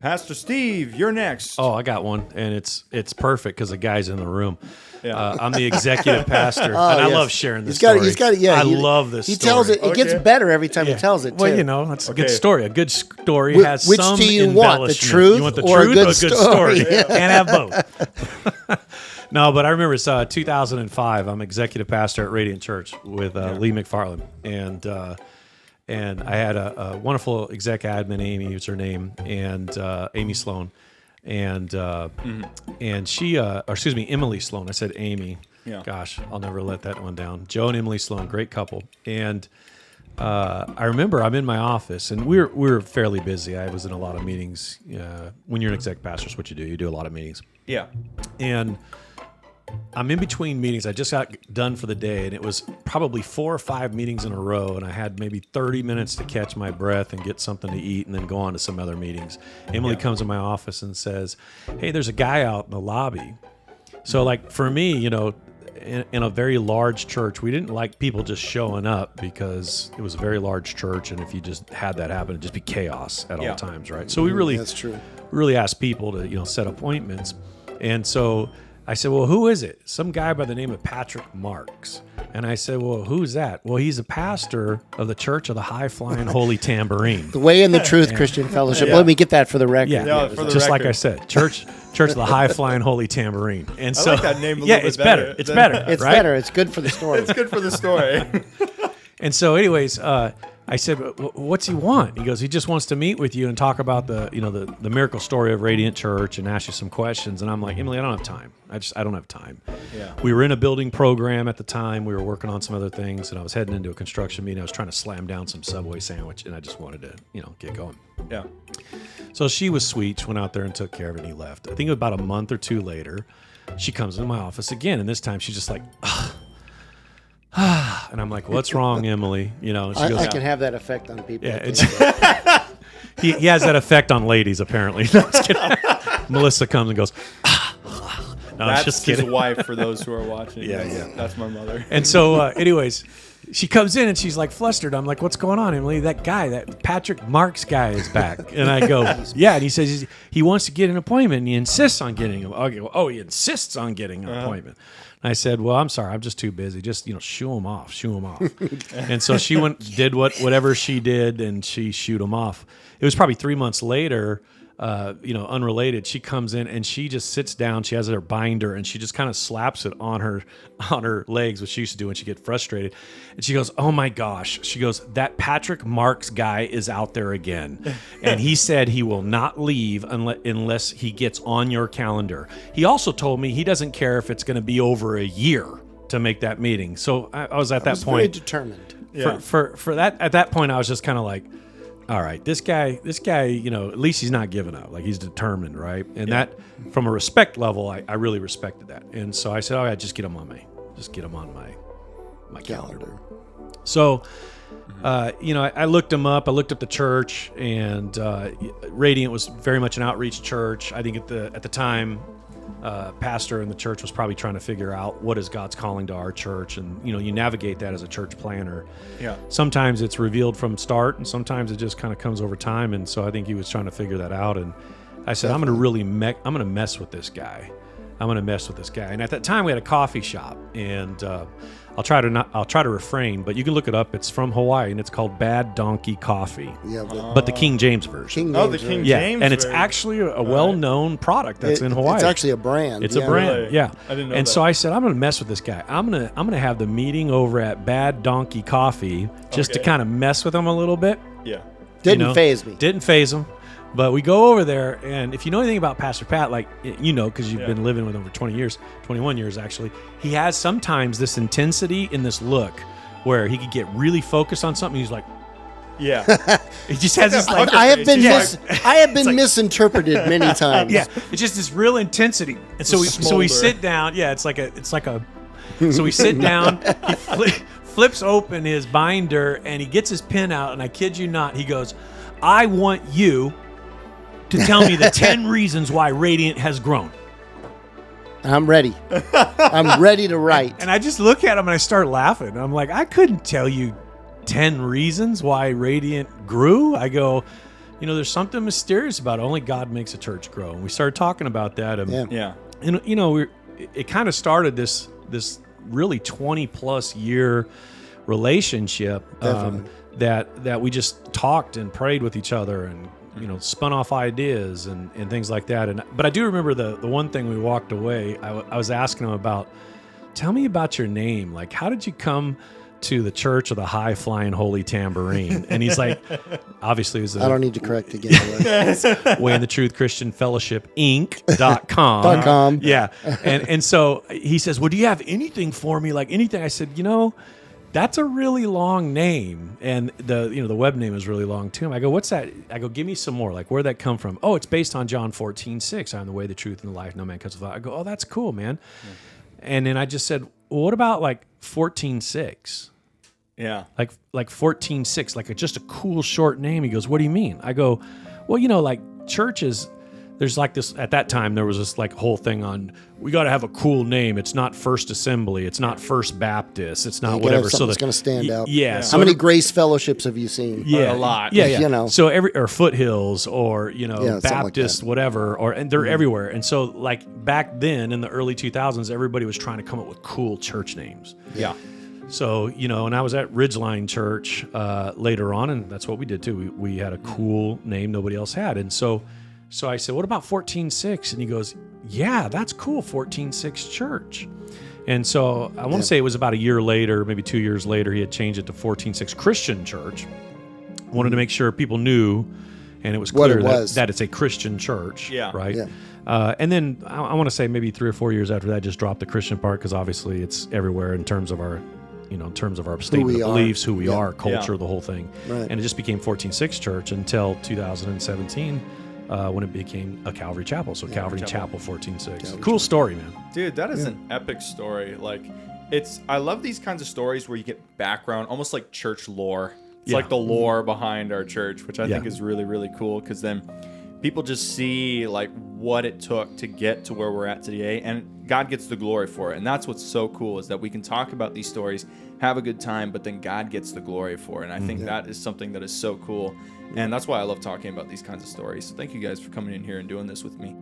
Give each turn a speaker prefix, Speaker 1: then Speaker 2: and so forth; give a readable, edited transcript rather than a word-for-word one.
Speaker 1: Pastor Steve, you're next.
Speaker 2: Oh, I got one, and it's perfect because the guy's in the room.
Speaker 1: Yeah.
Speaker 2: I'm the executive pastor, and I love sharing this
Speaker 3: story.
Speaker 2: I love this
Speaker 3: story. He
Speaker 2: story.
Speaker 3: tells it. It gets better every time he tells it, too.
Speaker 2: Well, that's a good story. A good story has
Speaker 3: which
Speaker 2: some
Speaker 3: do you want, the truth
Speaker 2: you want the
Speaker 3: or
Speaker 2: truth
Speaker 3: a good
Speaker 2: or a good story?
Speaker 3: Yeah.
Speaker 2: Can't have both. No, but I remember it's 2005. I'm executive pastor at Radiant Church with Lee McFarland, and I had a wonderful exec admin, Amy, who's her name, and Amy Sloan. And she, Emily Sloan. I said Amy.
Speaker 1: Yeah.
Speaker 2: Gosh, I'll never let that one down. Joe and Emily Sloan, great couple. And I remember I'm in my office, and we're fairly busy. I was in a lot of meetings. When you're an exec pastor, it's what you do. You do a lot of meetings.
Speaker 1: Yeah.
Speaker 2: And I'm in between meetings. I just got done for the day, and it was probably 4 or 5 meetings in a row, and I had maybe 30 minutes to catch my breath and get something to eat and then go on to some other meetings. Emily comes in my office and says, hey, there's a guy out in the lobby. So, like, for me, in a very large church, we didn't like people just showing up because it was a very large church, and if you just had that happen, it'd just be chaos at all times, right? So we really,
Speaker 3: that's true.
Speaker 2: Really asked people to, set appointments. And so I said, well, who is it? Some guy by the name of Patrick Marks. And I said, well, who's that? Well, he's a pastor of the Church of the High Flying Holy Tambourine.
Speaker 3: The Way and the Truth Christian Fellowship. Let me get that for the record.
Speaker 2: Yeah,
Speaker 1: for the
Speaker 2: just
Speaker 1: record.
Speaker 2: like I said, Church of the High Flying Holy Tambourine. And so,
Speaker 1: I like that name a little bit
Speaker 2: it's better. It's better.
Speaker 3: It's
Speaker 2: right?
Speaker 3: better. It's good for the story.
Speaker 1: It's good for the story.
Speaker 2: And so, anyways, I said, what's he want? He goes, he just wants to meet with you and talk about the miracle story of Radiant Church and ask you some questions. And I'm like, Emily, I don't have time. I don't have time.
Speaker 1: Yeah.
Speaker 2: We were in a building program at the time. We were working on some other things, and I was heading into a construction meeting. I was trying to slam down some Subway sandwich, and I just wanted to, get going.
Speaker 1: Yeah.
Speaker 2: So she was sweet. She went out there and took care of it, and he left. I think about a month or two later, she comes into my office again, and this time she's just like, and I'm like, what's wrong, Emily? And she goes,
Speaker 3: I can have that effect on people.
Speaker 2: Yeah, he has that effect on ladies, apparently. No, I'm just kidding. Melissa comes and goes, no,
Speaker 1: That's
Speaker 2: I'm just
Speaker 1: his
Speaker 2: kidding.
Speaker 1: wife, for those who are watching.
Speaker 2: Yeah.
Speaker 1: That's my mother.
Speaker 2: And so, anyways, she comes in and she's like flustered. I'm like, what's going on, Emily? That guy, that Patrick Marks guy is back. And I go, yeah. And he says he wants to get an appointment, and he insists on getting him. He insists on getting an appointment. And I said, well, I'm sorry, I'm just too busy. Just, shoo him off. And so she did whatever she did, and she shooed him off. It was probably 3 months later, unrelated. She comes in and she just sits down. She has her binder and she just kind of slaps it on her legs, which she used to do when she get frustrated. And she goes, oh my gosh. She goes, that Patrick Marks guy is out there again. And he said he will not leave unless he gets on your calendar. He also told me he doesn't care if it's going to be over a year to make that meeting. So I was at that point
Speaker 3: very determined.
Speaker 2: For that. At that point, I was just kind of like, all right, this guy, at least he's not giving up. Like, he's determined, right? And that, from a respect level, I really respected that. And so I said, all right, just get him on my calendar. So, I looked him up. I looked up the church, and Radiant was very much an outreach church. I think at the time, pastor in the church was probably trying to figure out what is God's calling to our church, and you navigate that as a church planner.
Speaker 1: Yeah.
Speaker 2: Sometimes it's revealed from start, and sometimes it just kind of comes over time. And so I think he was trying to figure that out. And I said, I'm going to mess with this guy. And at that time, we had a coffee shop, and I'll try to refrain, but you can look it up. It's from Hawaii, and it's called Bad Donkey Coffee.
Speaker 3: Yeah,
Speaker 2: but the King James version.
Speaker 1: The King James.
Speaker 2: And it's actually a well-known product that's in Hawaii.
Speaker 3: It's actually a brand.
Speaker 2: It's a brand.
Speaker 1: Really?
Speaker 2: Yeah.
Speaker 1: I didn't know
Speaker 2: and
Speaker 1: that.
Speaker 2: so I said, I'm going to mess with this guy. I'm going to have the meeting over at Bad Donkey Coffee just to kind of mess with him a little bit.
Speaker 1: Yeah.
Speaker 3: Didn't faze me.
Speaker 2: Didn't faze him. But we go over there, and if you know anything about Pastor Pat, because you've been living with him for 21 years actually, he has sometimes this intensity in this look where he could get really focused on something. He's like,
Speaker 1: yeah.
Speaker 2: He just has this like,
Speaker 3: I have been misinterpreted many times.
Speaker 2: yeah, it's just this real intensity. And so we sit down. Yeah, it's like a. So we sit down. He flips open his binder and he gets his pen out. And I kid you not, he goes, "I want you to tell me the 10 reasons why Radiant has grown."
Speaker 3: I'm ready. I'm ready to write.
Speaker 2: And I just look at him and I start laughing. I'm like, I couldn't tell you 10 reasons why Radiant grew. I go, there's something mysterious about it. Only God makes a church grow. And we started talking about that. And,
Speaker 1: Yeah.
Speaker 2: and it kind of started this really 20 plus year relationship that we just talked and prayed with each other and spun off ideas and things like that. But I do remember the one thing we walked away. I was asking him about, tell me about your name. Like, how did you come to the Church of the High Flying Holy Tambourine? And he's like, obviously, I
Speaker 3: don't need to correct again.
Speaker 2: Way in the Truth Christian Fellowship Inc.com.
Speaker 3: .com.
Speaker 2: Yeah. And so he says, well, do you have anything for me? Like anything? I said, that's a really long name. And the web name is really long too. I go, what's that? I go, give me some more. Like, where'd that come from? Oh, it's based on John 14:6. I am the way, the truth, and the life. No man comes without. I go, oh, that's cool, man. Yeah. And then I just said, well, what about like 14:6?
Speaker 1: Yeah.
Speaker 2: Like 14:6, like just a cool short name. He goes, what do you mean? I go, well, like churches, there's like this, at that time, there was this like whole thing on, we got to have a cool name. It's not First Assembly. It's not First Baptist. It's not whatever.
Speaker 3: So that's going to stand out.
Speaker 2: Yeah.
Speaker 3: How many Grace Fellowships have you seen?
Speaker 2: Yeah.
Speaker 1: A lot.
Speaker 2: Yeah. So or Foothills or, Baptist,
Speaker 3: like
Speaker 2: whatever, and they're everywhere. And so like back then in the early 2000s, everybody was trying to come up with cool church names.
Speaker 1: Yeah.
Speaker 2: So, and I was at Ridgeline Church later on, and that's what we did too. We had a cool name nobody else had. And so I said, what about 14:6? And he goes, yeah, that's cool, 14:6 Church. And so I want to say it was about a year later, maybe 2 years later, he had changed it to 14:6 Christian Church. Wanted to make sure people knew, and it was clear that it's a Christian church, right? Yeah. And then I want to say maybe 3 or 4 years after that, just dropped the Christian part because obviously it's everywhere in terms of our statement of beliefs, who we are, culture, the whole thing.
Speaker 3: Right.
Speaker 2: And it just became 14:6 Church until 2017 when it became a Calvary Chapel. So Calvary Chapel 14:6. Cool story, man.
Speaker 1: Dude, that is an epic story. Like, I love these kinds of stories where you get background, almost like church lore. It's like the lore behind our church, which I think is really, really cool, because then people just see like what it took to get to where we're at today, and God gets the glory for it. And that's what's so cool, is that we can talk about these stories, have a good time, but then God gets the glory for it. And I think that is something that is so cool. And that's why I love talking about these kinds of stories. So thank you guys for coming in here and doing this with me.